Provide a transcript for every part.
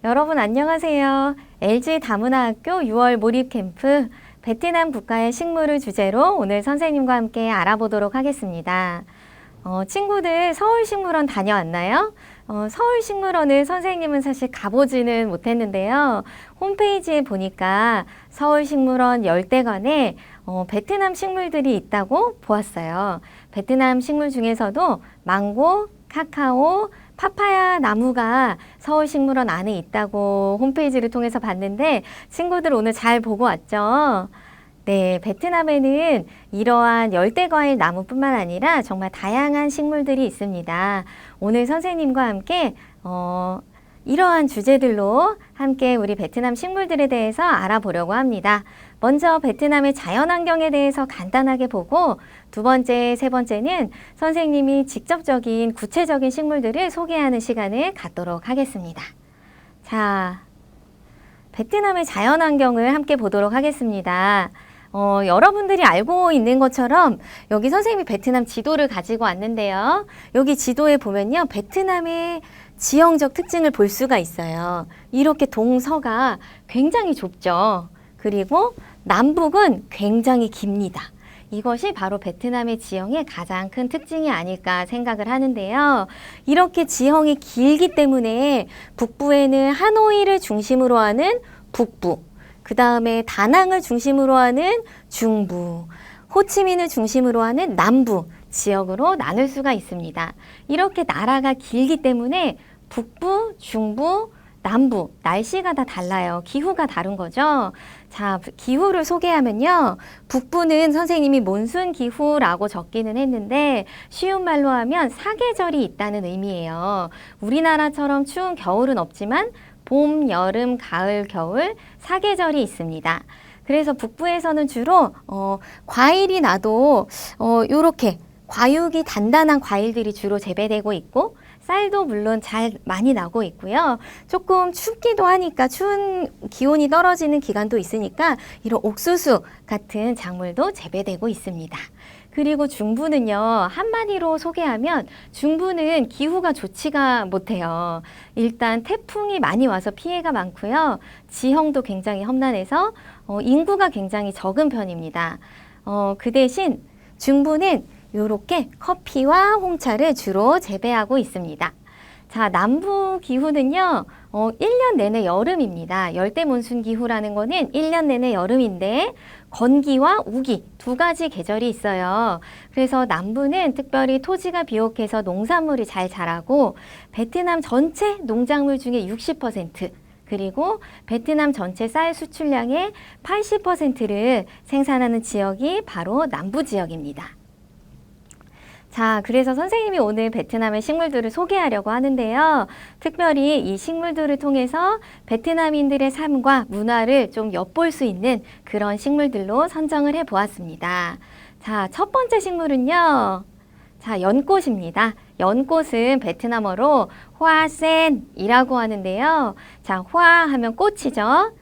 여러분 안녕하세요. LG 다문화학교 6월 몰입캠프 베트남 국가의 식물을 주제로 오늘 선생님과 함께 알아보도록 하겠습니다. 친구들 서울식물원 다녀왔나요? 서울식물원을 선생님은 사실 가보지는 못했는데요. 홈페이지에 보니까 서울식물원 열대관에 베트남 식물들이 있다고 보았어요. 베트남 식물 중에서도 망고, 카카오, 파파야 나무가 서울식물원 안에 있다고 홈페이지를 통해서 봤는데 친구들 오늘 잘 보고 왔죠? 네, 베트남에는 이러한 열대과일 나무뿐만 아니라 정말 다양한 식물들이 있습니다. 오늘 선생님과 함께 이러한 주제들로 함께 우리 베트남 식물들에 대해서 알아보려고 합니다. 먼저 베트남의 자연환경에 대해서 간단하게 보고 두 번째, 세 번째는 선생님이 직접적인 구체적인 식물들을 소개하는 시간을 갖도록 하겠습니다. 자, 베트남의 자연환경을 함께 보도록 하겠습니다. 여러분들이 알고 있는 것처럼 여기 선생님이 베트남 지도를 가지고 왔는데요. 여기 지도에 보면요. 베트남의 지형적 특징을 볼 수가 있어요. 이렇게 동서가 굉장히 좁죠. 그리고 남북은 굉장히 깁니다. 이것이 바로 베트남의 지형의 가장 큰 특징이 아닐까 생각을 하는데요. 이렇게 지형이 길기 때문에 북부에는 하노이를 중심으로 하는 북부, 그 다음에 다낭을 중심으로 하는 중부, 호치민을 중심으로 하는 남부 지역으로 나눌 수가 있습니다. 이렇게 나라가 길기 때문에 북부, 중부, 남부 날씨가 다 달라요. 기후가 다른 거죠. 자, 기후를 소개하면요. 북부는 선생님이 몬순 기후라고 적기는 했는데 쉬운 말로 하면 사계절이 있다는 의미예요. 우리나라처럼 추운 겨울은 없지만 봄, 여름, 가을, 겨울 사계절이 있습니다. 그래서 북부에서는 주로 과일이 나도 요렇게 과육이 단단한 과일들이 주로 재배되고 있고 쌀도 물론 잘 많이 나고 있고요. 조금 춥기도 하니까 추운 기온이 떨어지는 기간도 있으니까 이런 옥수수 같은 작물도 재배되고 있습니다. 그리고 중부는요, 한마디로 소개하면 중부는 기후가 좋지가 못해요. 일단 태풍이 많이 와서 피해가 많고요. 지형도 굉장히 험난해서 인구가 굉장히 적은 편입니다. 그 대신 중부는 이렇게 커피와 홍차를 주로 재배하고 있습니다. 자, 남부 기후는요, 1년 내내 여름입니다. 열대몬순 기후라는 거는 1년 내내 여름인데 건기와 우기 두 가지 계절이 있어요. 그래서 남부는 특별히 토지가 비옥해서 농산물이 잘 자라고 베트남 전체 농작물 중에 60%, 그리고 베트남 전체 쌀 수출량의 80%를 생산하는 지역이 바로 남부 지역입니다. 자, 그래서 선생님이 오늘 베트남의 식물들을 소개하려고 하는데요. 특별히 이 식물들을 통해서 베트남인들의 삶과 문화를 좀 엿볼 수 있는 그런 식물들로 선정을 해 보았습니다. 자, 첫 번째 식물은요. 자, 연꽃입니다. 연꽃은 베트남어로 화센이라고 하는데요. 자, 화 하면 꽃이죠.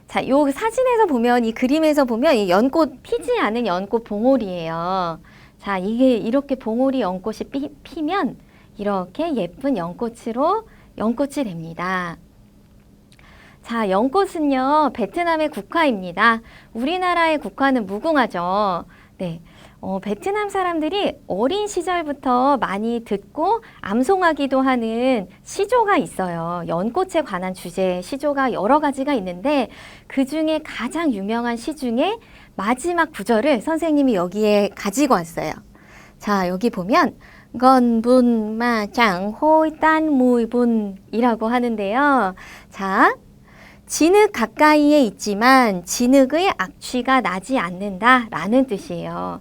자, 요 사진에서 보면, 이 그림에서 보면 이 연꽃 피지 않은 연꽃 봉오리예요. 자, 이게 이렇게 봉오리 연꽃이 피면 이렇게 예쁜 연꽃이 됩니다. 자, 연꽃은요, 베트남의 국화입니다. 우리나라의 국화는 무궁화죠. 네. 베트남 사람들이 어린 시절부터 많이 듣고 암송하기도 하는 시조가 있어요. 연꽃에 관한 주제 시조가 여러 가지가 있는데 그 중에 가장 유명한 시 중에 마지막 구절을 선생님이 여기에 가지고 왔어요. 자, 여기 보면 건분 마장 호이딴 무이분이라고 하는데요. 자, 진흙 가까이에 있지만 진흙의 악취가 나지 않는다 라는 뜻이에요.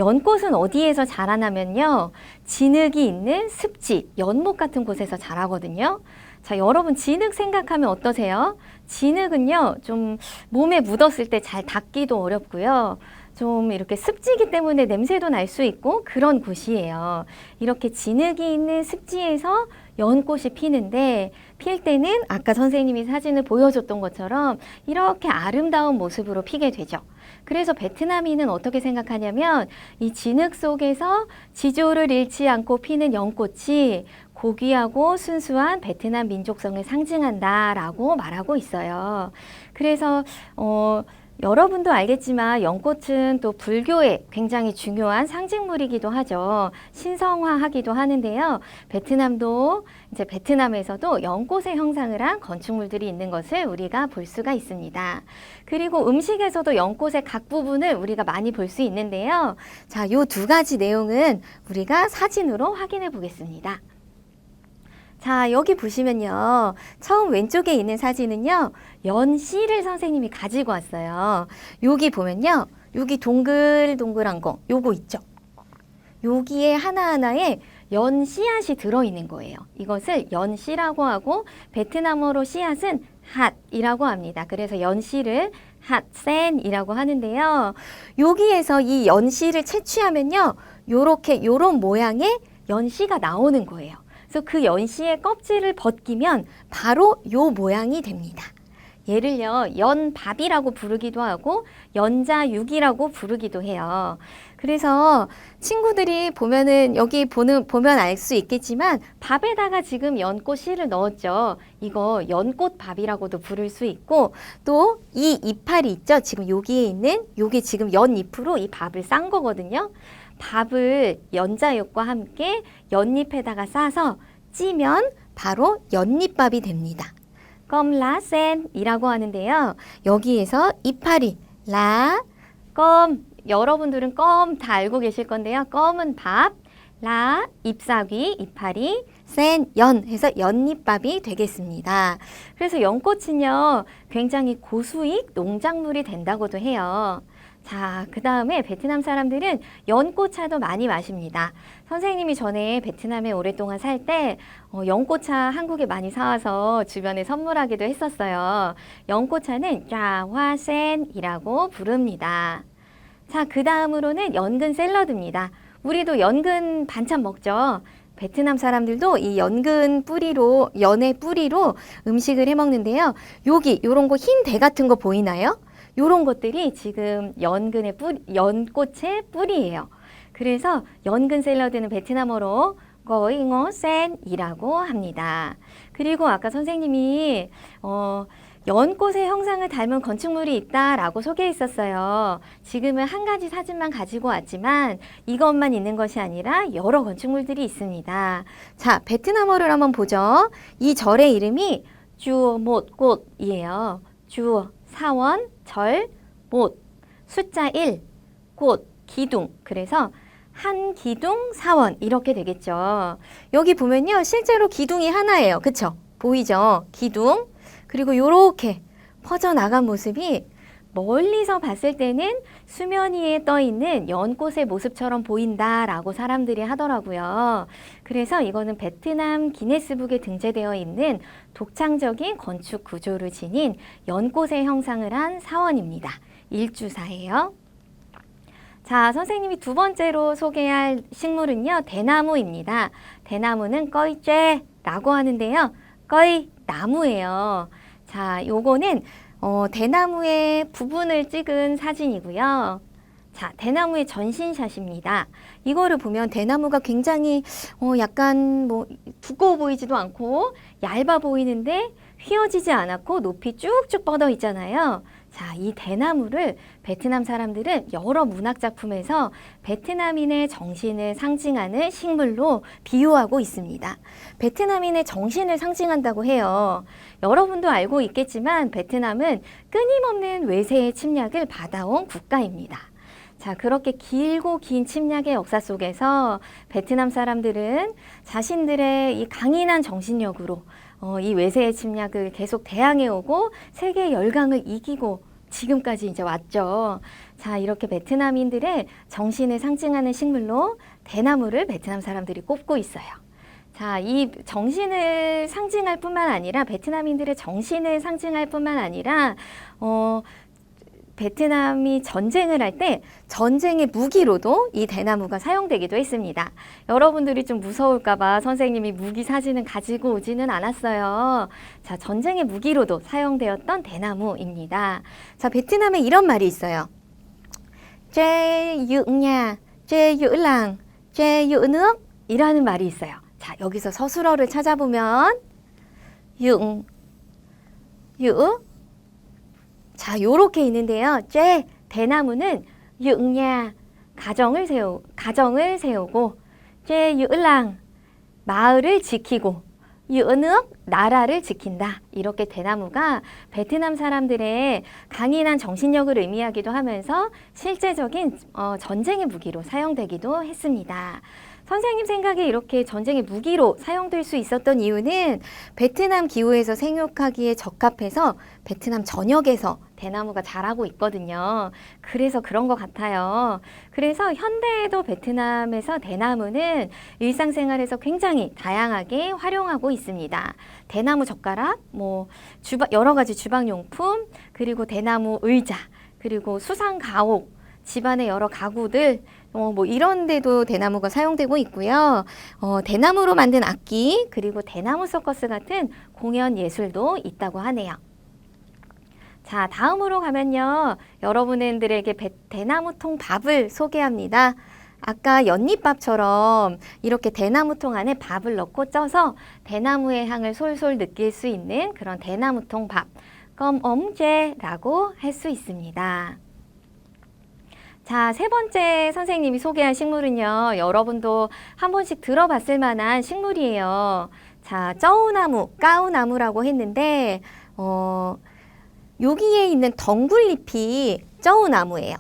연꽃은 어디에서 자라나면요, 진흙이 있는 습지, 연못 같은 곳에서 자라거든요. 자, 여러분 진흙 생각하면 어떠세요? 진흙은요, 좀 몸에 묻었을 때 잘 닦기도 어렵고요. 좀 이렇게 습지이기 때문에 냄새도 날 수 있고 그런 곳이에요. 이렇게 진흙이 있는 습지에서 연꽃이 피는데 필 때는 아까 선생님이 사진을 보여줬던 것처럼 이렇게 아름다운 모습으로 피게 되죠. 그래서 베트남인은 어떻게 생각하냐면 이 진흙 속에서 지조를 잃지 않고 피는 연꽃이 고귀하고 순수한 베트남 민족성을 상징한다라고 말하고 있어요. 그래서 여러분도 알겠지만 연꽃은 또 불교의 굉장히 중요한 상징물이기도 하죠. 신성화하기도 하는데요. 베트남도 이제 베트남에서도 연꽃의 형상을 한 건축물들이 있는 것을 우리가 볼 수가 있습니다. 그리고 음식에서도 연꽃의 각 부분을 우리가 많이 볼 수 있는데요. 자, 요 두 가지 내용은 우리가 사진으로 확인해 보겠습니다. 자, 여기 보시면요. 처음 왼쪽에 있는 사진은요. 연씨를 선생님이 가지고 왔어요. 여기 보면요. 여기 동글동글한 거, 요거 있죠. 여기에 하나하나에 연 씨앗이 들어있는 거예요. 이것을 연씨라고 하고 베트남어로 씨앗은 핫이라고 합니다. 그래서 연씨를 핫센이라고 하는데요. 여기에서 이 연씨를 채취하면요. 요런 모양의 연씨가 나오는 거예요. 그래서 그 연씨의 껍질을 벗기면 바로 요 모양이 됩니다. 얘를요, 연밥이라고 부르기도 하고 연자육이라고 부르기도 해요. 그래서 친구들이 보면은 여기 보면 알 수 있겠지만 밥에다가 지금 연꽃 씨를 넣었죠. 이거 연꽃밥이라고도 부를 수 있고 또 이 이파리 있죠. 지금 여기에 있는 요게 지금 연잎으로 이 밥을 싼 거거든요. 밥을 연자육과 함께 연잎에다가 싸서 찌면 바로 연잎밥이 됩니다. 껌라센이라고 하는데요. 여기에서 이파리, 라, 껌, 여러분들은 껌 다 알고 계실 건데요. 껌은 밥, 라, 잎사귀, 이파리, 센, 연 해서 연잎밥이 되겠습니다. 그래서 연꽃은요, 굉장히 고수익 농작물이 된다고도 해요. 자, 그 다음에 베트남 사람들은 연꽃차도 많이 마십니다. 선생님이 전에 베트남에 오랫동안 살 때 연꽃차 한국에 많이 사와서 주변에 선물하기도 했었어요. 연꽃차는 짜화센이라고 부릅니다. 자, 그 다음으로는 연근 샐러드입니다. 우리도 연근 반찬 먹죠. 베트남 사람들도 이 연근 뿌리로, 연의 뿌리로 음식을 해 먹는데요. 여기 요런 거 흰 대 같은 거 보이나요? 요런 것들이 지금 연근의 연꽃의 뿌리예요. 그래서 연근 샐러드는 베트남어로 거잉어센이라고 합니다. 그리고 아까 선생님이 연꽃의 형상을 닮은 건축물이 있다라고 소개했었어요. 지금은 한 가지 사진만 가지고 왔지만 이것만 있는 것이 아니라 여러 건축물들이 있습니다. 자, 베트남어를 한번 보죠. 이 절의 이름이 주못꽃이에요. 주, 사원, 절, 못, 숫자 1, 꽃, 기둥. 그래서 한 기둥 사원 이렇게 되겠죠. 여기 보면요. 실제로 기둥이 하나예요. 그쵸? 보이죠? 기둥. 그리고 요렇게 퍼져나간 모습이 멀리서 봤을 때는 수면 위에 떠 있는 연꽃의 모습처럼 보인다라고 사람들이 하더라고요. 그래서 이거는 베트남 기네스북에 등재되어 있는 독창적인 건축 구조를 지닌 연꽃의 형상을 한 사원입니다. 일주사예요. 자, 선생님이 두 번째로 소개할 식물은요, 대나무입니다. 대나무는 꺼이쬐라고 하는데요. 꺼이 나무예요. 자, 요거는 대나무의 부분을 찍은 사진이고요. 자, 대나무의 전신샷입니다. 이거를 보면 대나무가 굉장히 약간 뭐 두꺼워 보이지도 않고 얇아 보이는데 휘어지지 않았고 높이 쭉쭉 뻗어 있잖아요. 자, 이 대나무를 베트남 사람들은 여러 문학 작품에서 베트남인의 정신을 상징하는 식물로 비유하고 있습니다. 베트남인의 정신을 상징한다고 해요. 여러분도 알고 있겠지만 베트남은 끊임없는 외세의 침략을 받아온 국가입니다. 자, 그렇게 길고 긴 침략의 역사 속에서 베트남 사람들은 자신들의 이 강인한 정신력으로 이 외세의 침략을 계속 대항해오고 세계 열강을 이기고 지금까지 이제 왔죠. 자, 이렇게 베트남인들의 정신을 상징하는 식물로 대나무를 베트남 사람들이 꼽고 있어요. 자, 이 정신을 상징할 뿐만 아니라 베트남인들의 정신을 상징할 뿐만 아니라 베트남이 전쟁을 할 때 전쟁의 무기로도 이 대나무가 사용되기도 했습니다. 여러분들이 좀 무서울까봐 선생님이 무기 사진은 가지고 오지는 않았어요. 자, 전쟁의 무기로도 사용되었던 대나무입니다. 자, 베트남에 이런 말이 있어요. 제 유냐, 제 유랑, 제 유nước 이라는 말이 있어요. 자, 여기서 서술어를 찾아보면 유, 유 자, 요렇게 있는데요. 제 대나무는 유냐 가정을 세우고 제 유랑 마을을 지키고 유nước 나라를 지킨다. 이렇게 대나무가 베트남 사람들의 강인한 정신력을 의미하기도 하면서 실제적인 전쟁의 무기로 사용되기도 했습니다. 선생님 생각에 이렇게 전쟁의 무기로 사용될 수 있었던 이유는 베트남 기후에서 생육하기에 적합해서 베트남 전역에서 대나무가 자라고 있거든요. 그래서 그런 것 같아요. 그래서 현대에도 베트남에서 대나무는 일상생활에서 굉장히 다양하게 활용하고 있습니다. 대나무 젓가락, 여러 가지 주방용품, 그리고 대나무 의자, 그리고 수상 가옥, 집안의 여러 가구들, 이런 데도 대나무가 사용되고 있고요. 대나무로 만든 악기, 그리고 대나무 서커스 같은 공연 예술도 있다고 하네요. 자, 다음으로 가면요. 여러분들에게 대나무통 밥을 소개합니다. 아까 연잎밥처럼 이렇게 대나무통 안에 밥을 넣고 쪄서 대나무의 향을 솔솔 느낄 수 있는 그런 대나무통 밥, 껌엄제라고 할 수 있습니다. 자, 세 번째 선생님이 소개한 식물은요. 여러분도 한 번씩 들어봤을 만한 식물이에요. 자, 쩌우나무, 까우나무라고 했는데 여기에 있는 덩굴잎이 쩌우나무예요.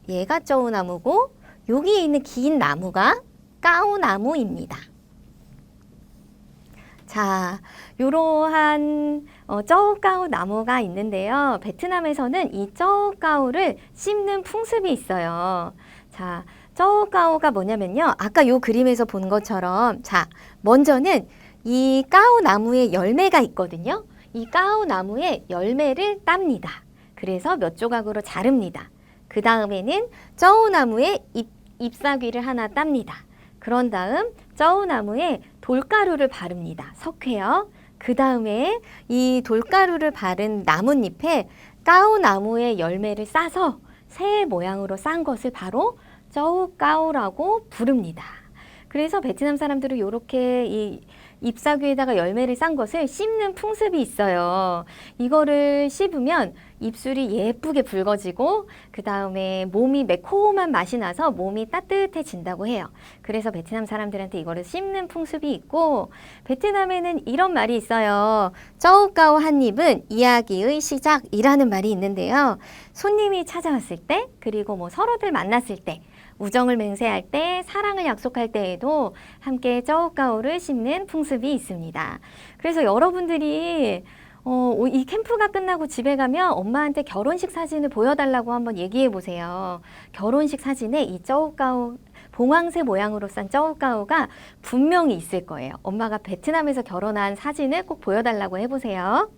얘가 쩌우나무고 여기에 있는 긴 나무가 까우나무입니다. 자, 이러한 쩌우까우 나무가 있는데요. 베트남에서는 이 쩌우까우를 씹는 풍습이 있어요. 자, 쩌우까우가 뭐냐면요. 아까 요 그림에서 본 것처럼 자, 먼저는 이 까우 나무에 열매가 있거든요. 이 까우 나무에 열매를 땁니다. 그래서 몇 조각으로 자릅니다. 그 다음에는 쩌우나무에 잎사귀를 하나 땁니다. 그런 다음 쩌우나무에 돌가루를 바릅니다. 석회요. 그 다음에 이 돌가루를 바른 나뭇잎에 까우나무의 열매를 싸서 새 모양으로 싼 것을 바로 쩌우까우라고 부릅니다. 그래서 베트남 사람들은 이렇게 이 잎사귀에다가 열매를 싼 것을 씹는 풍습이 있어요. 이거를 씹으면 입술이 예쁘게 붉어지고 그 다음에 몸이 매콤한 맛이 나서 몸이 따뜻해진다고 해요. 그래서 베트남 사람들한테 이거를 씹는 풍습이 있고 베트남에는 이런 말이 있어요. 쩌우까우 한 입은 이야기의 시작이라는 말이 있는데요. 손님이 찾아왔을 때 그리고 서로들 만났을 때 우정을 맹세할 때, 사랑을 약속할 때에도 함께 쩌우까우를 씹는 풍습이 있습니다. 그래서 여러분들이 이 캠프가 끝나고 집에 가면 엄마한테 결혼식 사진을 보여달라고 한번 얘기해 보세요. 결혼식 사진에 이 쩌우까우, 봉황새 모양으로 싼 쩌우까우가 분명히 있을 거예요. 엄마가 베트남에서 결혼한 사진을 꼭 보여달라고 해보세요.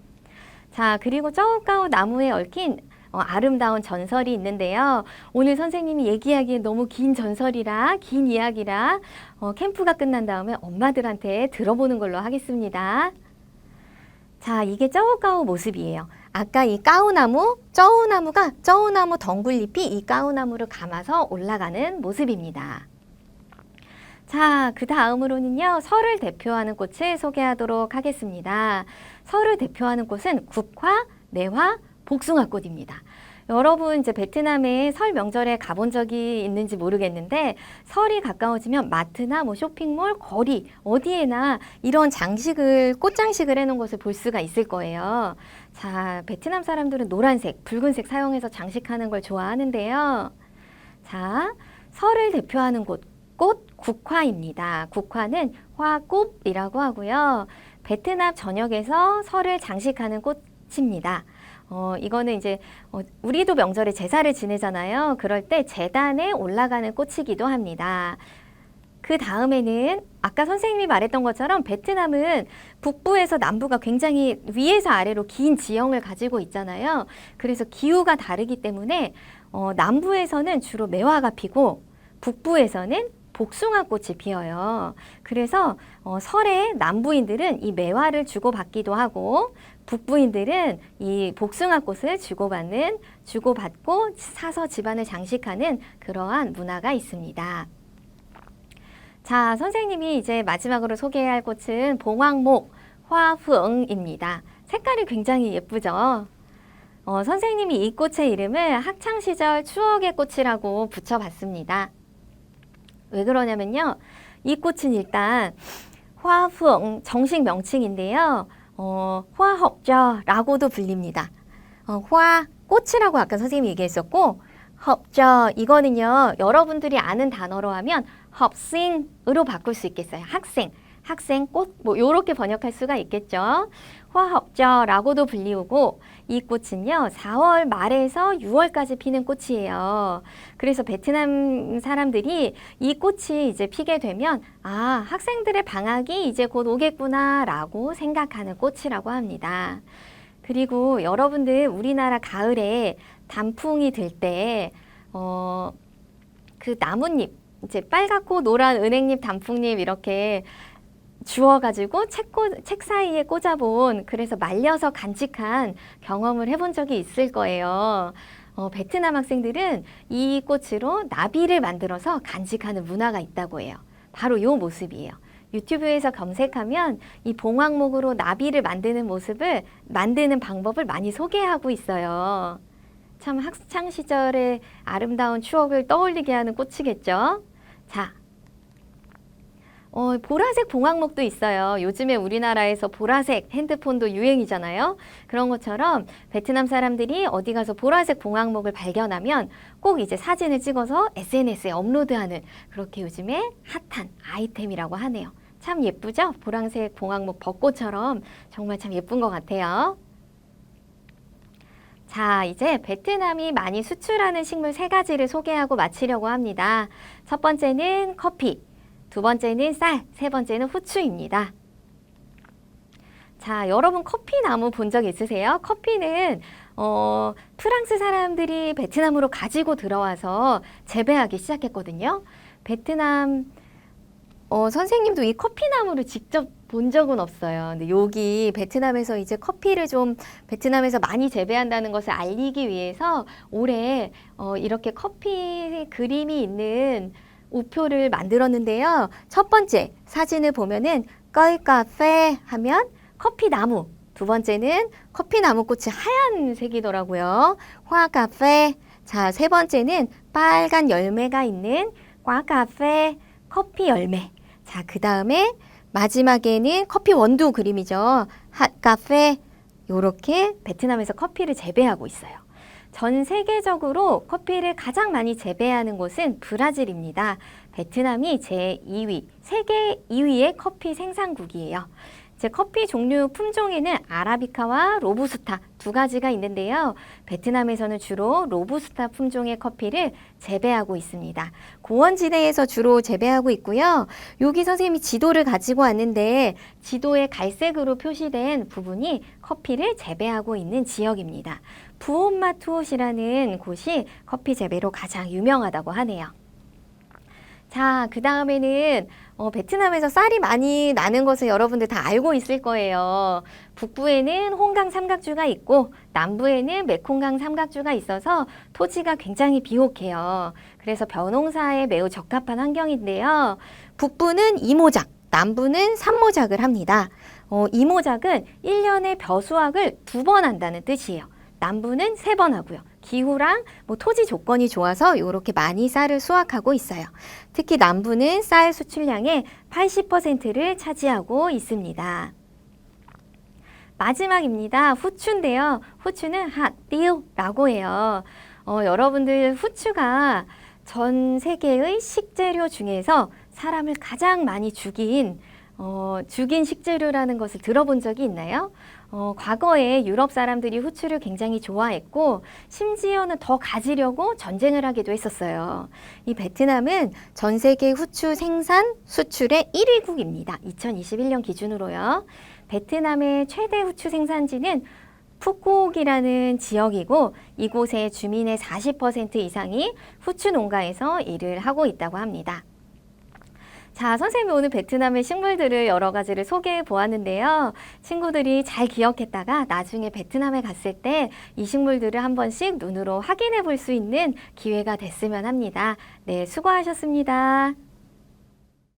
자, 그리고 쩌우까우 나무에 얽힌 아름다운 전설이 있는데요. 오늘 선생님이 얘기하기에 너무 긴 전설이라 긴 이야기라 캠프가 끝난 다음에 엄마들한테 들어보는 걸로 하겠습니다. 자, 이게 쩌우까우 모습이에요. 아까 이 까우나무, 쩌우나무가 쩌우나무 덩굴잎이 이 까우나무를 감아서 올라가는 모습입니다. 자, 그 다음으로는요. 설을 대표하는 꽃을 소개하도록 하겠습니다. 설을 대표하는 꽃은 국화, 매화, 복숭아꽃입니다. 여러분 이제 베트남에 설 명절에 가본 적이 있는지 모르겠는데 설이 가까워지면 마트나 쇼핑몰, 거리 어디에나 이런 장식을 꽃장식을 해놓은 것을 볼 수가 있을 거예요. 자, 베트남 사람들은 노란색, 붉은색 사용해서 장식하는 걸 좋아하는데요. 자, 설을 대표하는 꽃 국화입니다. 국화는 화꽃이라고 하고요. 베트남 전역에서 설을 장식하는 꽃입니다. 이거는 이제 우리도 명절에 제사를 지내잖아요. 그럴 때 제단에 올라가는 꽃이기도 합니다. 그 다음에는 아까 선생님이 말했던 것처럼 베트남은 북부에서 남부가 굉장히 위에서 아래로 긴 지형을 가지고 있잖아요. 그래서 기후가 다르기 때문에 남부에서는 주로 매화가 피고 북부에서는 복숭아꽃이 피어요. 그래서 설에 남부인들은 이 매화를 주고받기도 하고 북부인들은 이 복숭아꽃을 주고받고 사서 집안을 장식하는 그러한 문화가 있습니다. 자, 선생님이 이제 마지막으로 소개할 꽃은 봉황목 화흥입니다. 색깔이 굉장히 예쁘죠? 선생님이 이 꽃의 이름을 학창시절 추억의 꽃이라고 붙여봤습니다. 왜 그러냐면요. 이 꽃은 일단 화흥 정식 명칭인데요. 화허저라고도 불립니다. 화 꽃이라고 아까 선생님이 얘기했었고 허저 이거는요. 여러분들이 아는 단어로 하면 학생으로 바꿀 수 있겠어요. 학생 꽃 뭐 요렇게 번역할 수가 있겠죠. 화허저라고도 불리우고 이 꽃은요 4월 말에서 6월까지 피는 꽃이에요. 그래서 베트남 사람들이 이 꽃이 이제 피게 되면 아 학생들의 방학이 이제 곧 오겠구나라고 생각하는 꽃이라고 합니다. 그리고 여러분들 우리나라 가을에 단풍이 들 때 그 나뭇잎 이제 빨갛고 노란 은행잎 단풍잎 이렇게 주워가지고 책 사이에 꽂아본 그래서 말려서 간직한 경험을 해본 적이 있을 거예요. 베트남 학생들은 이 꽃으로 나비를 만들어서 간직하는 문화가 있다고 해요. 바로 이 모습이에요. 유튜브에서 검색하면 이 봉황목으로 나비를 만드는 방법을 많이 소개하고 있어요. 참 학창 시절의 아름다운 추억을 떠올리게 하는 꽃이겠죠. 자, 보라색 봉황목도 있어요. 요즘에 우리나라에서 보라색 핸드폰도 유행이잖아요. 그런 것처럼 베트남 사람들이 어디 가서 보라색 봉황목을 발견하면 꼭 이제 사진을 찍어서 SNS에 업로드하는 그렇게 요즘에 핫한 아이템이라고 하네요. 참 예쁘죠? 보라색 봉황목 벚꽃처럼 정말 참 예쁜 것 같아요. 자, 이제 베트남이 많이 수출하는 식물 3가지를 소개하고 마치려고 합니다. 첫 번째는 커피, 두 번째는 쌀, 세 번째는 후추입니다. 자, 여러분 커피 나무 본 적 있으세요? 커피는 프랑스 사람들이 베트남으로 가지고 들어와서 재배하기 시작했거든요. 베트남 선생님도 이 커피 나무를 직접 본 적은 없어요. 근데 여기 베트남에서 이제 커피를 좀 베트남에서 많이 재배한다는 것을 알리기 위해서 올해 이렇게 커피 그림이 있는 우표를 만들었는데요. 첫 번째 사진을 보면은 꺼이 카페 하면 커피 나무. 두 번째는 커피 나무 꽃이 하얀색이더라고요. 화 카페. 자, 세 번째는 빨간 열매가 있는 과 카페 커피 열매. 자, 그 다음에 마지막에는 커피 원두 그림이죠. 핫 카페. 요렇게 베트남에서 커피를 재배하고 있어요. 전 세계적으로 커피를 가장 많이 재배하는 곳은 브라질입니다. 베트남이 제2위, 세계 2위의 커피 생산국이에요. 이제 커피 종류 품종에는 아라비카와 로부스타 2가지가 있는데요. 베트남에서는 주로 로부스타 품종의 커피를 재배하고 있습니다. 고원지대에서 주로 재배하고 있고요. 여기 선생님이 지도를 가지고 왔는데 지도에 갈색으로 표시된 부분이 커피를 재배하고 있는 지역입니다. 부온마투옷이라는 곳이 커피 재배로 가장 유명하다고 하네요. 자, 그 다음에는 베트남에서 쌀이 많이 나는 것을 여러분들 다 알고 있을 거예요. 북부에는 홍강 삼각주가 있고 남부에는 메콩강 삼각주가 있어서 토지가 굉장히 비옥해요. 그래서 벼농사에 매우 적합한 환경인데요. 북부는 이모작, 남부는 삼모작을 합니다. 이모작은 1년에 벼수확을 2번 한다는 뜻이에요. 남부는 3번 하고요. 기후랑 토지 조건이 좋아서 이렇게 많이 쌀을 수확하고 있어요. 특히 남부는 쌀 수출량의 80%를 차지하고 있습니다. 마지막입니다. 후추인데요. 후추는 핫띠우라고 해요. 여러분들 후추가 전 세계의 식재료 중에서 사람을 가장 많이 죽인 죽인 식재료라는 것을 들어본 적이 있나요? 과거에 유럽 사람들이 후추를 굉장히 좋아했고 심지어는 더 가지려고 전쟁을 하기도 했었어요. 이 베트남은 전 세계 후추 생산 수출의 1위국입니다. 2021년 기준으로요. 베트남의 최대 후추 생산지는 푸꾸옥이라는 지역이고 이곳의 주민의 40% 이상이 후추 농가에서 일을 하고 있다고 합니다. 자, 선생님이 오늘 베트남의 식물들을 여러 가지를 소개해 보았는데요. 친구들이 잘 기억했다가 나중에 베트남에 갔을 때 이 식물들을 한 번씩 눈으로 확인해 볼 수 있는 기회가 됐으면 합니다. 네, 수고하셨습니다.